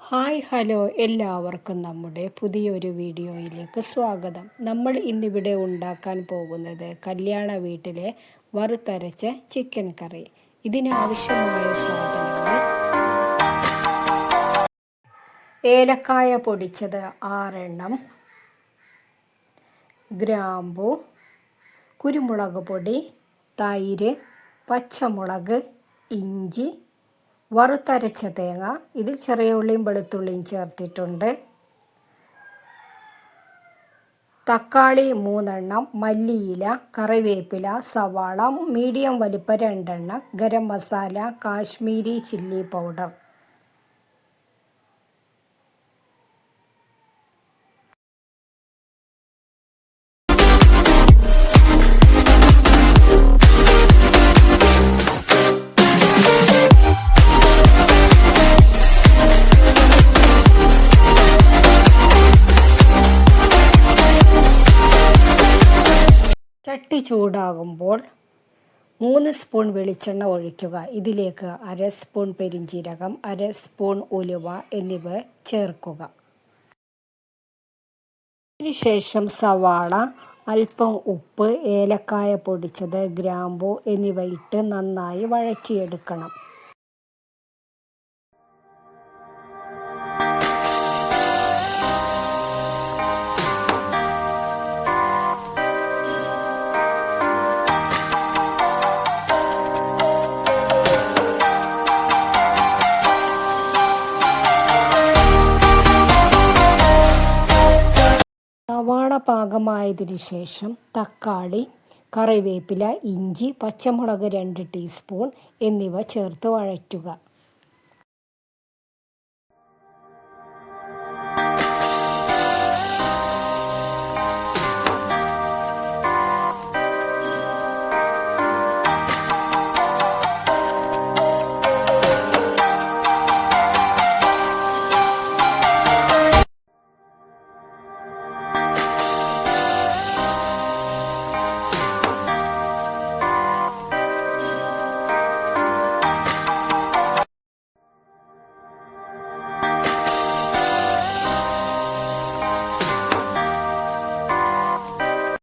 Hi hello എല്ലാവർക്കും നമ്മുടെ പുതിയൊരു വീഡിയോയിലേക്ക് സ്വാഗതം. നമ്മൾ ഇന്നിവിടെ ഉണ്ടാക്കാൻ പോകുന്നത് കല്യാണ വീട്ടിലെ വറുത്തരച്ച ചിക്കൻ കറി. ഇതിനാവശ്യമായ സാധനങ്ങൾ: ഏലക്കായ പൊടിച്ചത് 6 എണ്ണം, ഗ്രാമ്പു, കുരുമുളക് പൊടി, തൈര്, പച്ചമുളക്, ഇഞ്ചി, വറുത്തരച്ച തേങ്ങ, ഇതിൽ ചെറിയ ഉള്ളിയും വെളുത്തുള്ളിയും ചേർത്തിട്ടുണ്ട്, തക്കാളി 3 എണ്ണം, മല്ലിയില, കറിവേപ്പില, സവാള, മീഡിയം വലിപ്പം 2 എണ്ണം, ഗരം മസാല, കാശ്മീരി ചില്ലി പൗഡർ. ചട്ടി ചൂടാകുമ്പോൾ 3 സ്പൂൺ വെളിച്ചെണ്ണ ഒഴിക്കുക. ഇതിലേക്ക് 1/2 സ്പൂൺ പെരിഞ്ജീരകം, 1/2 സ്പൂൺ ഉലുവ എന്നിവ ചേർക്കുക. അതിനുശേഷം സവാള, അല്പം ഉപ്പ്, ഏലക്കായ പൊടിച്ചത്, ഗ്രാമ്പു എന്നിവ ഇട്ട് നന്നായി വഴറ്റിയെടുക്കണം. സവാള പാകമായതിനു ശേഷം തക്കാളി, കറിവേപ്പില, ഇഞ്ചി, പച്ചമുളക് 2 ടീസ്പൂൺ എന്നിവ ചേർത്ത് വഴറ്റുക.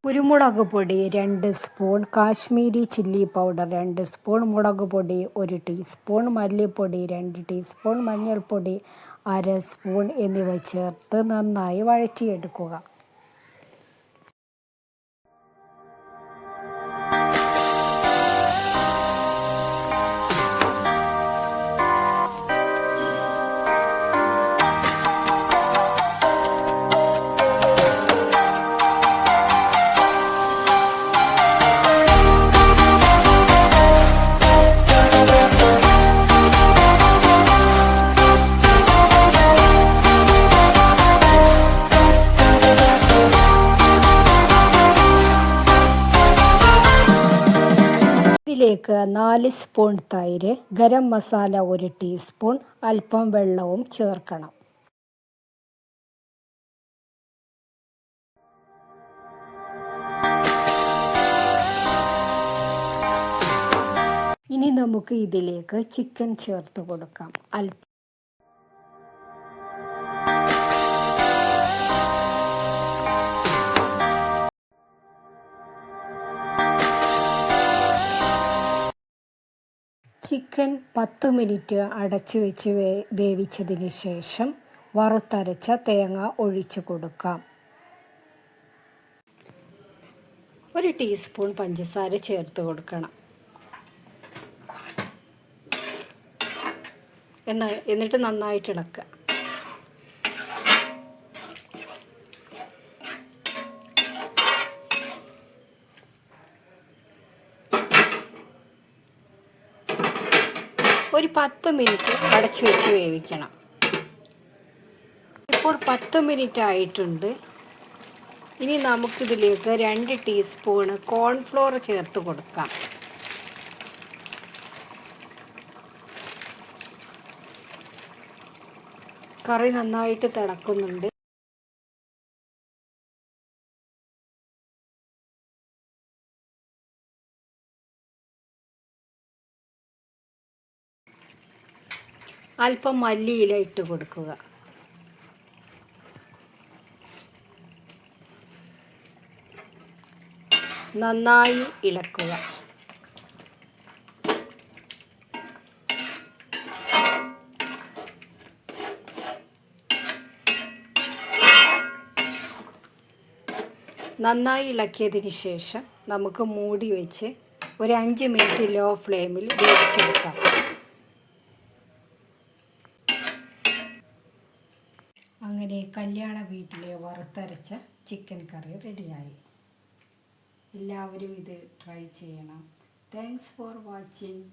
കുരുമുളക് പൊടി 2 spoon, Kashmiri chilli powder 2 spoon, മുളക് പൊടി 1 ടീസ്പൂൺ, മല്ലിപ്പൊടി 2 ടീസ്പൂൺ, മഞ്ഞൾപ്പൊടി 1/2 സ്പൂൺ എന്നിവ ചേർത്ത് നന്നായി വഴറ്റിയെടുക്കുക. ഇതിലേക്ക് 4 സ്പൂൺ തൈര്, ഗരം മസാല 1 ടീസ്പൂൺ, അല്പം വെള്ളവും ചേർക്കണം. ഇനി നമുക്ക് ഇതിലേക്ക് ചിക്കൻ ചേർത്ത് കൊടുക്കാം. ചിക്കൻ 10 മിനിറ്റ് അടച്ചു വെച്ച് വേവിച്ചതിന് ശേഷം വറുത്തരച്ച തേങ്ങ ഒഴിച്ചു കൊടുക്കാം. 1 ടീസ്പൂൺ പഞ്ചസാര ചേർത്ത് കൊടുക്കണം. എന്നിട്ട് നന്നായിട്ട് ഇളക്കുക. ഒരു 10 മിനിറ്റ് അടച്ചു വെച്ച് വേവിക്കണം. ഇപ്പോൾ 10 മിനിറ്റ് ആയിട്ടുണ്ട്. ഇനി നമുക്കിതിലേക്ക് 2 ടീസ്പൂണ് കോൺഫ്ലോർ ചേർത്ത് കൊടുക്കാം. കറി നന്നായിട്ട് തിളക്കുന്നുണ്ട്. അല്പം മല്ലിയില ഇട്ട് കൊടുക്കുക. നന്നായി ഇളക്കുക. നന്നായി ഇളക്കിയതിന് ശേഷം നമുക്ക് മൂടി വെച്ച് ഒരു 5 മിനിറ്റ് ലോ ഫ്ലെയിമിൽ വേവിച്ചെടുക്കാം. അങ്ങനെ കല്യാണ വീട്ടിലെ വറുത്തരച്ച ചിക്കൻ കറി റെഡിയായി. എല്ലാവരും ഇത് ട്രൈ ചെയ്യണം. Thanks for watching.